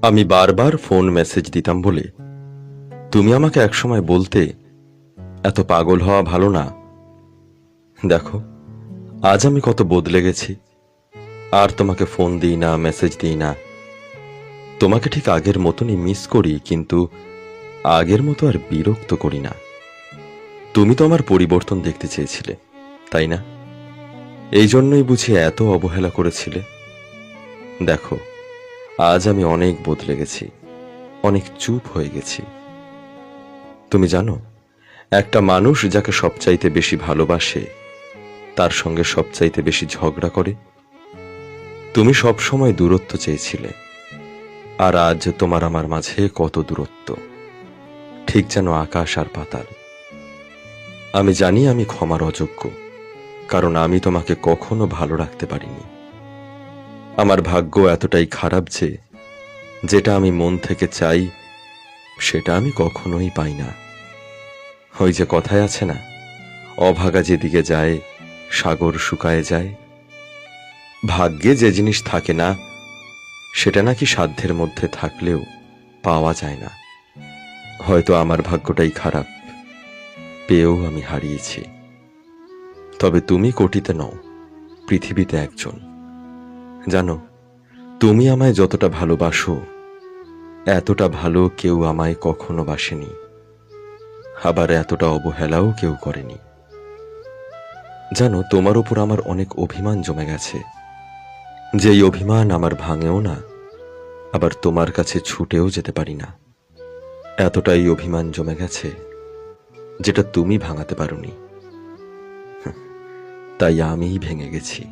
আমি বারবার phone message দিতাম বলে তুমি আমাকে একসময় বলতে এত পাগল হওয়া ভালো না। দেখো আজ আমি কত বদলে গেছি। আর তোমাকে ফোন দিই না, মেসেজ দিই না। তোমাকে ঠিক আগের মতনই মিস করি, কিন্তু আগের মতো আর বিরক্ত করি না। তুমি তো আমার পরিবর্তন দেখতে চেয়েছিলে, তাই না? এই জন্যই বুঝি এত অবহেলা করেছিলে। দেখো আজ আমি অনেক বদলে গেছি, অনেক চুপ হয়ে গেছি। তুমি জানো, একটা মানুষ যাকে সবচাইতে বেশি ভালোবাসে তার সঙ্গে সবচাইতে বেশি ঝগড়া করে। তুমি সব সময় দূরত্ব চেয়েছিলে, আর আজ তোমার আমার মাঝে কত দূরত্ব, ঠিক যেন আকাশ আর পাতাল। আমি জানি আমি ক্ষমার অযোগ্য, কারণ আমি তোমাকে কখনো ভালো রাখতে পারিনি। আমার ভাগ্য এতটাই খারাপ যে যেটা আমি মন থেকে চাই সেটা আমি কখনোই পাই না। ওই যে কথায় আছে না, অভাগা যেদিকে যায় সাগর শুকায় যায়। ভাগ্যে যে জিনিস থাকে না সেটা নাকি সাধ্যের মধ্যে থাকলেও পাওয়া যায় না। হয়তো আমার ভাগ্যটাই খারাপ, পেয়েও আমি হারিয়েছি। তবে তুমি কোটিতে নও, পৃথিবীতে একজন। জানো, তুমি আমায় যতটা ভালোবাসো এতটা ভালো কেউ আমায় কখনো বাসেনি, আবার এতটা অবহেলাও কেউ করেনি। জানো, তোমার উপর আমার অনেক অভিমান জমে গেছে, যেই অভিমান আমার ভাঙেও না, আবার তোমার কাছে ছুটেও যেতে পারি না। এতটাই অভিমান জমে গেছে যেটা তুমি ভাঙাতে পারোনি, তাই আমিই ভেঙে গেছি।